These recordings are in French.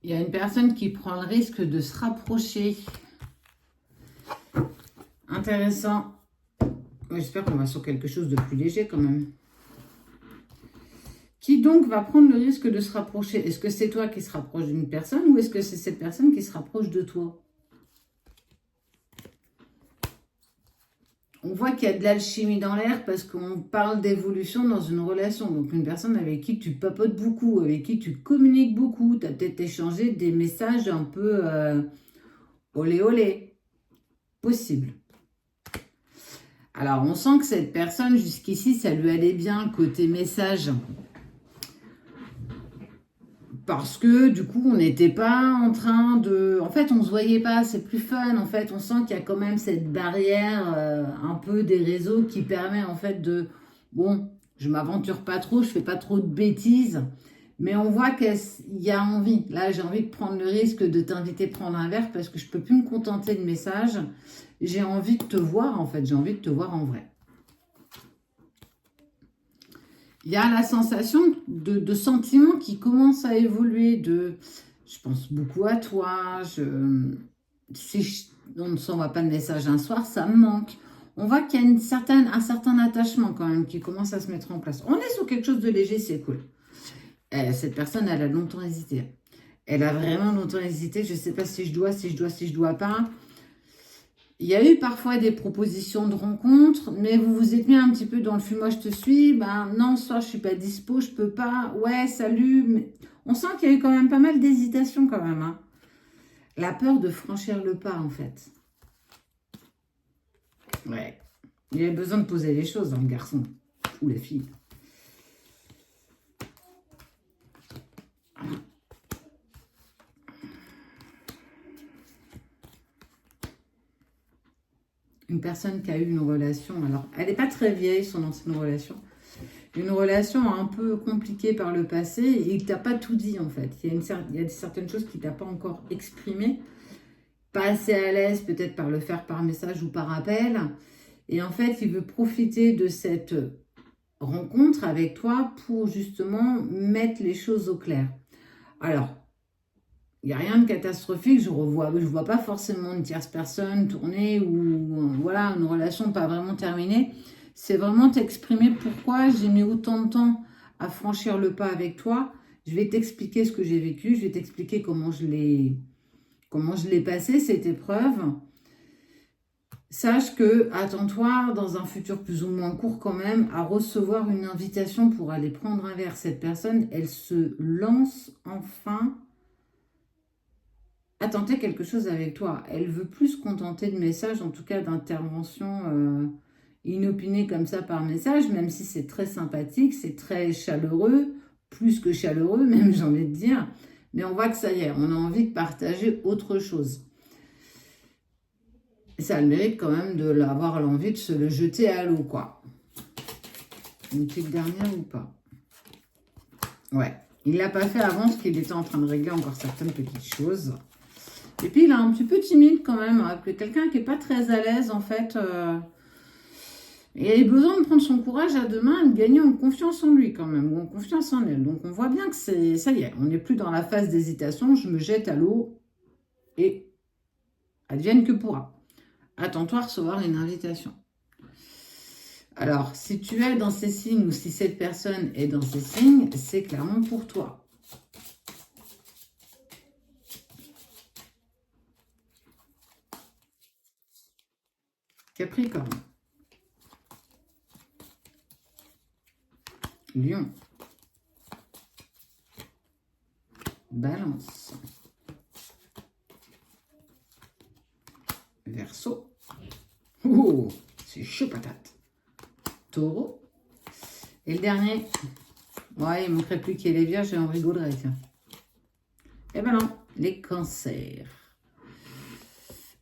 Il y a une personne qui prend le risque de se rapprocher. Intéressant. J'espère qu'on va sur quelque chose de plus léger quand même. Qui donc va prendre le risque de se rapprocher? Est-ce que c'est toi qui se rapproche d'une personne ou est-ce que c'est cette personne qui se rapproche de toi? On voit qu'il y a de l'alchimie dans l'air parce qu'on parle d'évolution dans une relation. Donc une personne avec qui tu papotes beaucoup, avec qui tu communiques beaucoup. Tu as peut-être échangé des messages un peu olé olé. Possible. Alors on sent que cette personne jusqu'ici, ça lui allait bien côté message. Parce que du coup, on n'était pas en train de... En fait, on ne se voyait pas, c'est plus fun. En fait, on sent qu'il y a quand même cette barrière un peu des réseaux qui permet en fait de... Bon, je m'aventure pas trop, je fais pas trop de bêtises. Mais on voit qu'il y a envie. Là, j'ai envie de prendre le risque de t'inviter à prendre un verre parce que je ne peux plus me contenter de messages. J'ai envie de te voir en fait, j'ai envie de te voir en vrai. Il y a la sensation de sentiment qui commence à évoluer, je pense beaucoup à toi, si on ne s'envoie pas de message un soir, ça me manque. On voit qu'il y a un certain attachement quand même qui commence à se mettre en place. On est sur quelque chose de léger, c'est cool. Cette personne, elle a longtemps hésité. Elle a vraiment longtemps hésité, je ne sais pas si je dois pas. Il y a eu parfois des propositions de rencontres, mais vous vous êtes mis un petit peu dans le flux. Moi, je te suis. Ben non, ce soir, je suis pas dispo, je peux pas. Ouais, salut. Mais on sent qu'il y a eu quand même pas mal d'hésitation quand même. Hein. La peur de franchir le pas, en fait. Ouais. Il y a besoin de poser les choses dans le garçon ou la fille. Une personne qui a eu une relation, alors elle n'est pas très vieille, son ancienne relation, une relation un peu compliquée par le passé et il ne t'a pas tout dit en fait. Il y a certaines choses qu'il ne t'a pas encore exprimées, pas assez à l'aise peut-être par le faire par message ou par appel. Et en fait, il veut profiter de cette rencontre avec toi pour justement mettre les choses au clair. Alors, il n'y a rien de catastrophique, je vois pas forcément une tierce personne tourner ou voilà, une relation pas vraiment terminée. C'est vraiment t'exprimer pourquoi j'ai mis autant de temps à franchir le pas avec toi. Je vais t'expliquer ce que j'ai vécu, je vais t'expliquer comment je l'ai passé, cette épreuve. Sache que, attends-toi, dans un futur plus ou moins court quand même, à recevoir une invitation pour aller prendre un verre. Cette personne, elle se lance enfin à tenter quelque chose avec toi. Elle veut plus se contenter de messages, en tout cas d'interventions inopinées comme ça par message, même si c'est très sympathique, c'est très chaleureux, plus que chaleureux même, j'ai envie de dire. Mais on voit que ça y est, on a envie de partager autre chose. Et ça a le mérite quand même d'avoir l'envie de se le jeter à l'eau, quoi. Une petite dernière ou pas? Ouais. Il ne l'a pas fait avant parce qu'il était en train de régler encore certaines petites choses. Et puis, il est un petit peu timide quand même. Quelqu'un qui n'est pas très à l'aise, en fait. Et il a besoin de prendre son courage à deux mains et de gagner en confiance en lui quand même, ou en confiance en elle. Donc, on voit bien que ça y est, on n'est plus dans la phase d'hésitation. Je me jette à l'eau et advienne que pourra. Attends-toi à recevoir une invitation. Alors, si tu es dans ces signes ou si cette personne est dans ces signes, c'est clairement pour toi. Capricorne. Lion. Balance. Verseau. Oh, c'est chaud patate. Taureau. Et le dernier, ouais, il ne manquerait plus qu'il y ait les vierges et on rigolerait, tiens. Eh ben non, les cancers.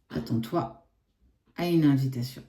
Attends-toi à une invitation.